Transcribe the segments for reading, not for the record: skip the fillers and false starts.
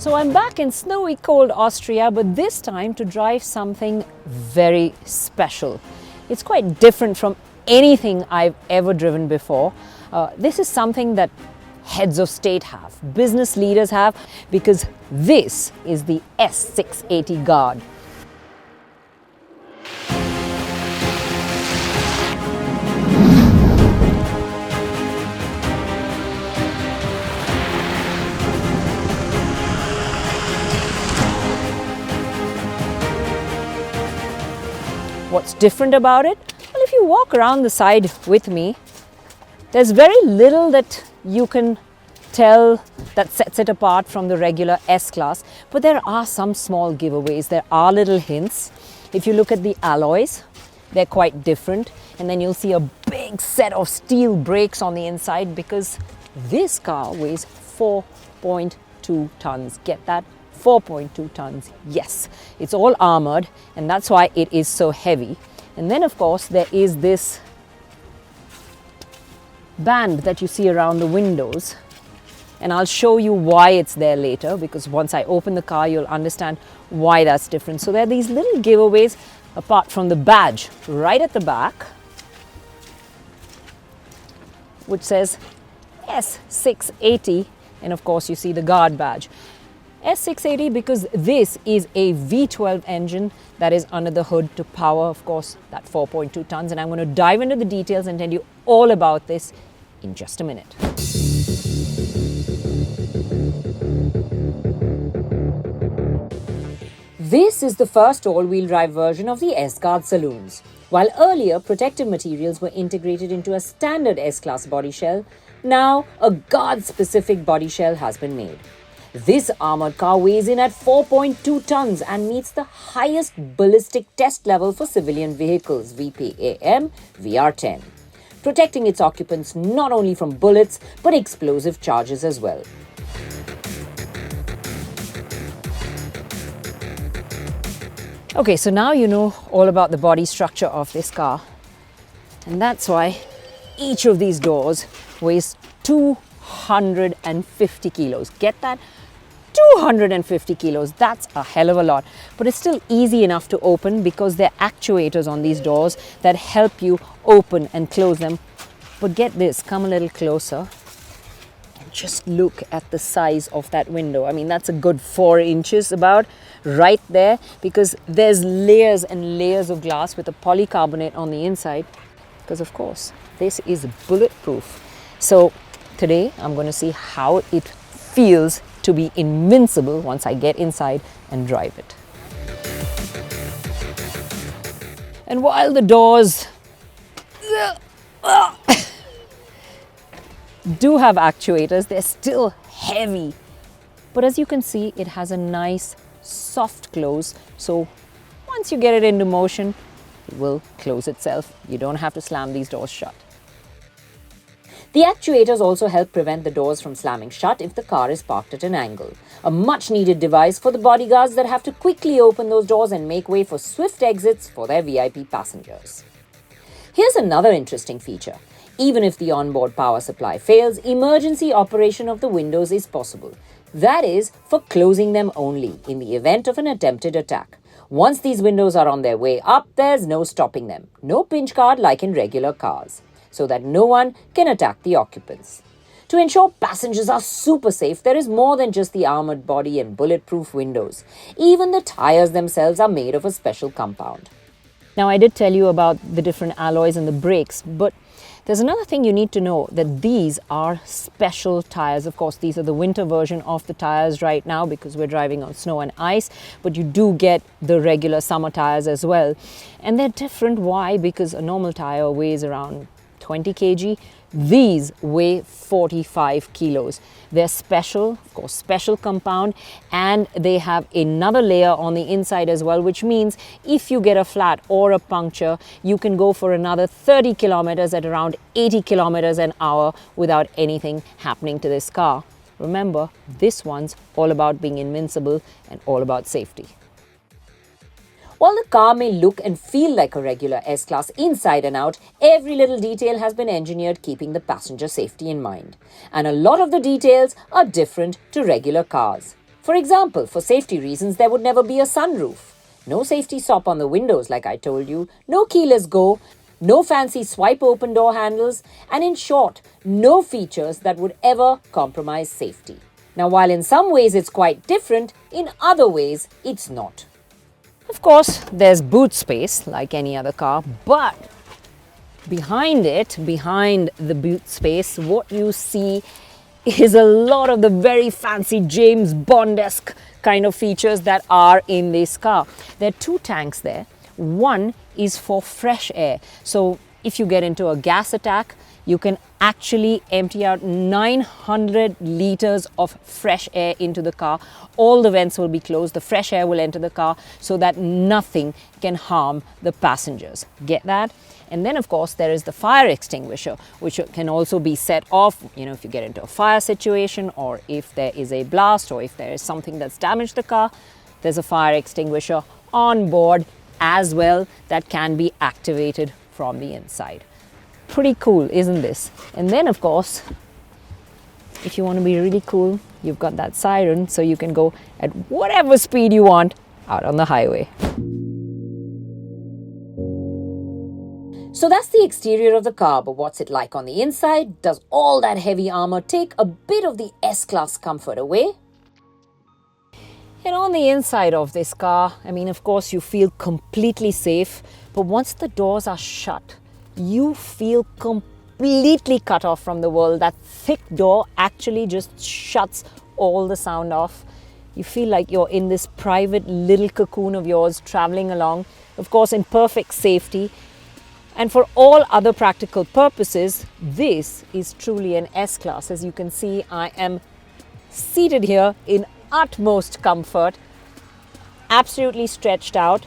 So I'm back in snowy cold Austria, but this time to drive something very special. It's quite different from anything I've ever driven before. This is something that heads of state have, business leaders have, because this is the S680 Guard. What's different about it? Well, if you walk around the side with me, there's very little that you can tell that sets it apart from the regular S-Class, but there are some small giveaways. There are little hints. If you look at the alloys, they're quite different, and then you'll see a big set of steel brakes on the inside because this car weighs 4.2 tons. Get that? 4.2 tons. Yes, it's all armored, and that's why it is so heavy. And then of course there is this band that you see around the windows, and I'll show you why it's there later, because once I open the car you'll understand why that's different. So there are these little giveaways apart from the badge right at the back, which says S680, and of course you see the Guard badge. S680 because this is a V12 engine that is under the hood to power, of course, that 4.2 tons. And I'm going to dive into the details and tell you all about this in just a minute. This is the first all-wheel drive version of the S-Guard saloons. While earlier protective materials were integrated into a standard S-Class body shell, now a Guard-specific body shell has been made. This armored car weighs in at 4.2 tons and meets the highest ballistic test level for civilian vehicles, VPAM VR10, protecting its occupants not only from bullets but explosive charges as well. Okay, so now you know all about the body structure of this car, and that's why each of these doors weighs 250 kilos. Get that? 250 kilos. That's a hell of a lot. But it's still easy enough to open because there are actuators on these doors that help you open and close them. But get this, come a little closer and just look at the size of that window. I mean, that's a good 4 inches about right there, because there's layers and layers of glass with a polycarbonate on the inside, because of course this is bulletproof. So today I'm going to see how it feels to be invincible once I get inside and drive it. And while the doors do have actuators, they're still heavy. But as you can see, it has a nice soft close. So once you get it into motion, it will close itself. You don't have to slam these doors shut. The actuators also help prevent the doors from slamming shut if the car is parked at an angle. A much needed device for the bodyguards that have to quickly open those doors and make way for swift exits for their VIP passengers. Here's another interesting feature. Even if the onboard power supply fails, emergency operation of the windows is possible. That is, for closing them only in the event of an attempted attack. Once these windows are on their way up, there's no stopping them. No pinch card like in regular cars, so that no one can attack the occupants. To ensure passengers are super safe, there is more than just the armored body and bulletproof windows. Even the tires themselves are made of a special compound. Now, I did tell you about the different alloys and the brakes, but there's another thing you need to know, that these are special tires. Of course, these are the winter version of the tires right now because we're driving on snow and ice, but you do get the regular summer tires as well. And they're different. Why? Because a normal tire weighs around 20 kg. These weigh 45 kilos. They're special, of course, special compound, and they have another layer on the inside as well, which means if you get a flat or a puncture, you can go for another 30 kilometers at around 80 kilometers an hour without anything happening to this car. Remember, this one's all about being invincible and all about safety. While the car may look and feel like a regular S-Class inside and out, every little detail has been engineered keeping the passenger safety in mind. And a lot of the details are different to regular cars. For example, for safety reasons, there would never be a sunroof. No safety stop on the windows like I told you, no keyless go, no fancy swipe open door handles, and in short, no features that would ever compromise safety. Now, while in some ways it's quite different, in other ways it's not. Of course, there's boot space like any other car, but behind the boot space, what you see is a lot of the very fancy James Bond-esque kind of features that are in this car. There are two tanks there. One is for fresh air. So if you get into a gas attack, you can actually empty out 900 liters of fresh air into the car. All the vents will be closed. The fresh air will enter the car so that nothing can harm the passengers. Get that? And then, of course, there is the fire extinguisher, which can also be set off, if you get into a fire situation, or if there is a blast, or if there is something that's damaged the car, there's a fire extinguisher on board as well that can be activated from the inside. Pretty cool, isn't this? And then, of course, if you want to be really cool, you've got that siren, so you can go at whatever speed you want out on the highway. So that's the exterior of the car, but what's it like on the inside? Does all that heavy armor take a bit of the S-Class comfort away? And on the inside of this car, of course, you feel completely safe, but once the doors are shut, you feel completely cut off from the world. That thick door actually just shuts all the sound off. You feel like you're in this private little cocoon of yours traveling along, of course, in perfect safety. And for all other practical purposes, this is truly an S-Class. As you can see, I am seated here in utmost comfort, absolutely stretched out,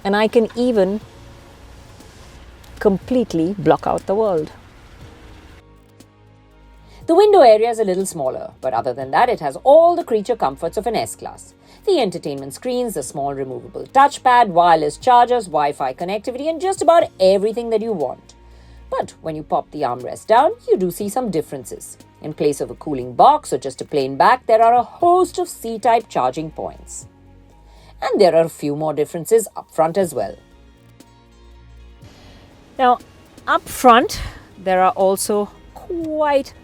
and I can even completely block out the world. The window area is a little smaller, but other than that, it has all the creature comforts of an S-Class. The entertainment screens, the small removable touchpad, wireless chargers, Wi-Fi connectivity, and just about everything that you want. But when you pop the armrest down, you do see some differences. In place of a cooling box or just a plain back, there are a host of C-type charging points. And there are a few more differences up front as well. Now, up front, there are also quite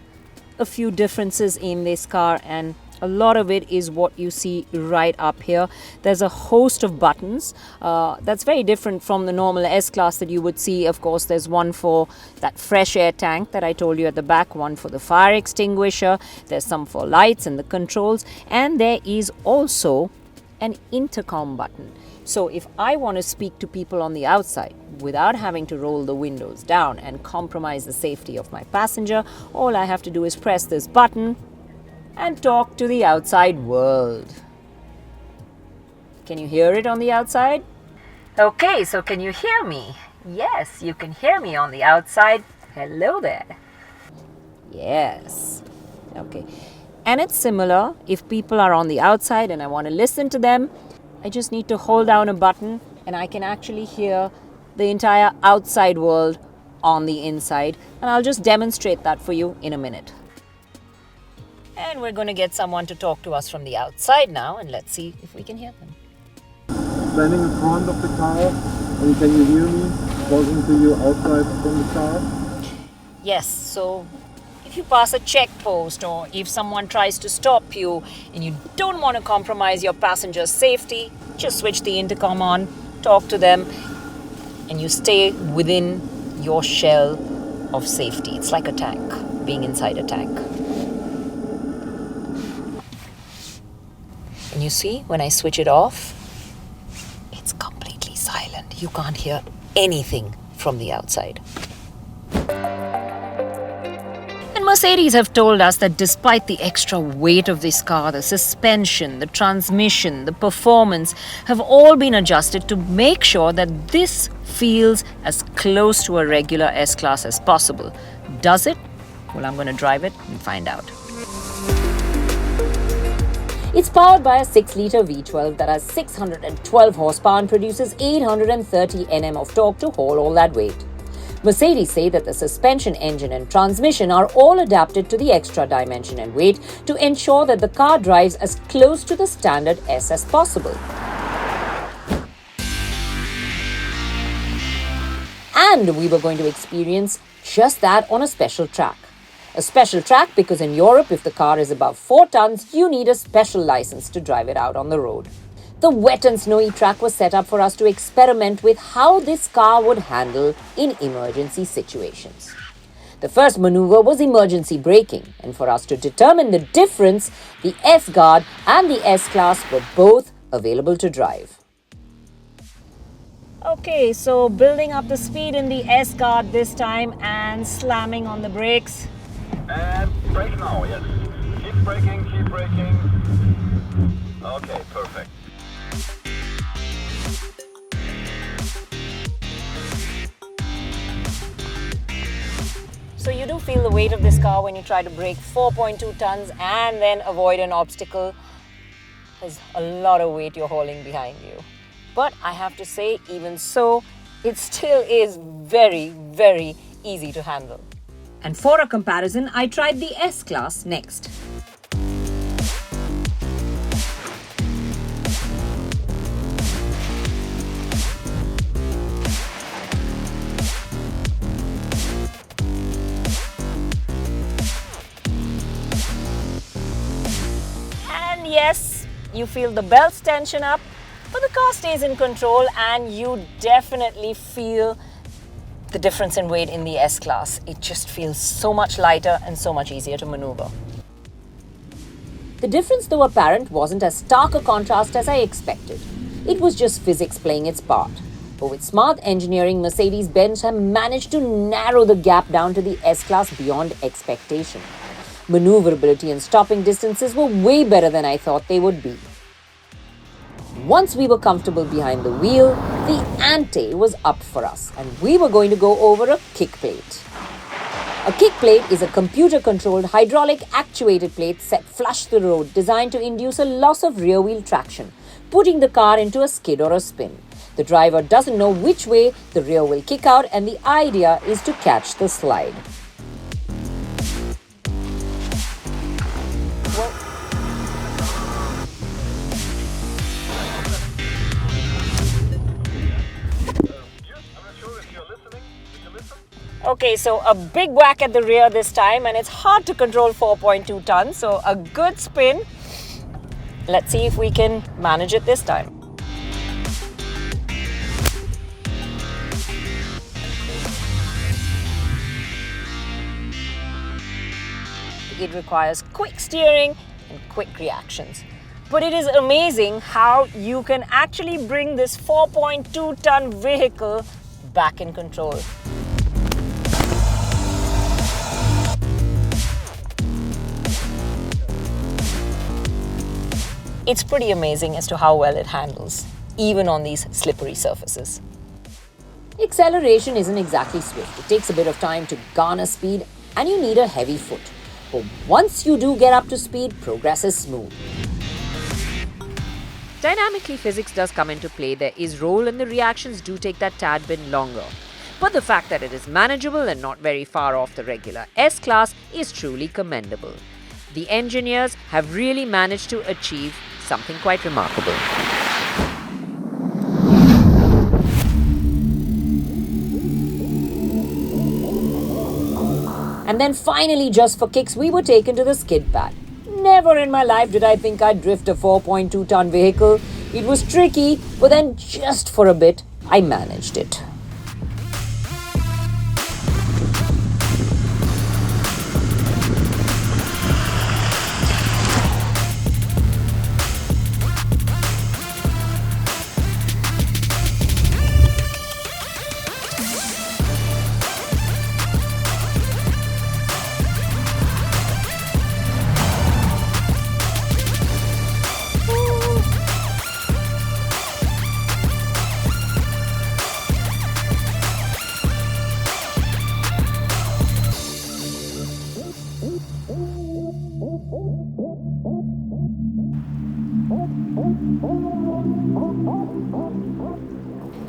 a few differences in this car, and a lot of it is what you see right up here. There's a host of buttons that's very different from the normal S-Class that you would see. Of course, there's one for that fresh air tank that I told you at the back, one for the fire extinguisher, there's some for lights and the controls, and there is also an intercom button. So if I want to speak to people on the outside without having to roll the windows down and compromise the safety of my passenger, all I have to do is press this button and talk to the outside world. Can you hear it on the outside? Okay, so can you hear me? Yes, you can hear me on the outside. Hello there. Yes. Okay. And it's similar if people are on the outside and I want to listen to them. I just need to hold down a button and I can actually hear the entire outside world on the inside. And I'll just demonstrate that for you in a minute. And we're going to get someone to talk to us from the outside now, and let's see if we can hear them. Standing in front of the car, and can you hear me talking to you outside from the car? Yes, so if you pass a checkpost or if someone tries to stop you and you don't want to compromise your passenger's safety, just switch the intercom on, talk to them, and you stay within your shell of safety. It's like a tank, being inside a tank. And you see, when I switch it off, it's completely silent. You can't hear anything from the outside. And Mercedes have told us that despite the extra weight of this car, the suspension, the transmission, the performance have all been adjusted to make sure that this feels as close to a regular S-Class as possible. Does it? Well, I'm going to drive it and find out. It's powered by a 6-litre V12 that has 612 horsepower and produces 830 Nm of torque to haul all that weight. Mercedes say that the suspension, engine and transmission are all adapted to the extra dimension and weight to ensure that the car drives as close to the standard S as possible. And we were going to experience just that on a special track. A special track because in Europe, if the car is above 4 tons, you need a special license to drive it out on the road. The wet and snowy track was set up for us to experiment with how this car would handle in emergency situations. The first maneuver was emergency braking, and for us to determine the difference, the S Guard and the S-Class were both available to drive. Okay, so building up the speed in the S Guard this time and slamming on the brakes. And brake now, yes. Keep braking, keep braking. Okay, perfect. So you do feel the weight of this car when you try to brake 4.2 tons and then avoid an obstacle. There's a lot of weight you're hauling behind you. But I have to say, even so, it still is very, very easy to handle. And for a comparison, I tried the S-Class next. And yes, you feel the belts tension up, but the car stays in control and you definitely feel the difference in weight in the S-Class. It just feels so much lighter and so much easier to maneuver. The difference, though apparent, wasn't as stark a contrast as I expected. It was just physics playing its part. But with smart engineering, Mercedes-Benz have managed to narrow the gap down to the S-Class beyond expectation. Maneuverability and stopping distances were way better than I thought they would be. Once we were comfortable behind the wheel, the ante was up for us and we were going to go over a kickplate. A kickplate is a computer-controlled hydraulic actuated plate set flush to the road designed to induce a loss of rear-wheel traction, putting the car into a skid or a spin. The driver doesn't know which way the rear will kick out and the idea is to catch the slide. Okay, so a big whack at the rear this time and it's hard to control 4.2 tons, so a good spin. Let's see if we can manage it this time. It requires quick steering and quick reactions. But it is amazing how you can actually bring this 4.2 ton vehicle back in control. It's pretty amazing as to how well it handles, even on these slippery surfaces. Acceleration isn't exactly swift. It takes a bit of time to garner speed and you need a heavy foot. But once you do get up to speed, progress is smooth. Dynamically, physics does come into play. There is roll and the reactions do take that tad bit longer. But the fact that it is manageable and not very far off the regular S-Class is truly commendable. The engineers have really managed to achieve something quite remarkable. And then finally, just for kicks, we were taken to the Skidpad. Never in my life did I think I'd drift a 4.2 ton vehicle. It was tricky, but then just for a bit, I managed it.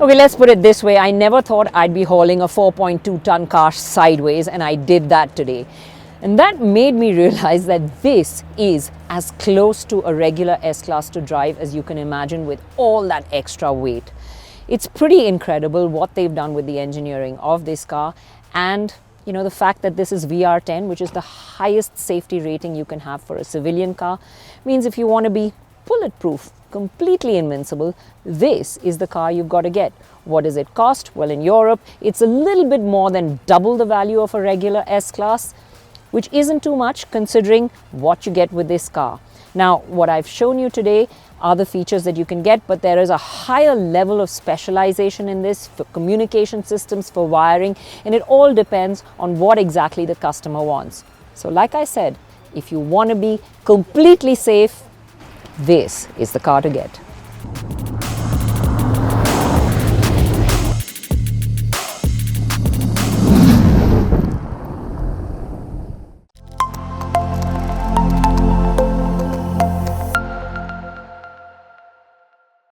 Okay, let's put it this way. I never thought I'd be hauling a 4.2 ton car sideways, and I did that today. And that made me realize that this is as close to a regular S-Class to drive as you can imagine with all that extra weight. It's pretty incredible what they've done with the engineering of this car, and the fact that this is VR10, which is the highest safety rating you can have for a civilian car, means if you want to be bulletproof, completely invincible, this is the car you've got to get. What does it cost? Well, in Europe, it's a little bit more than double the value of a regular S-Class, which isn't too much considering what you get with this car. Now, what I've shown you today are the features that you can get, but there is a higher level of specialization in this for communication systems, for wiring, and it all depends on what exactly the customer wants. So like I said, if you want to be completely safe, this is the car to get.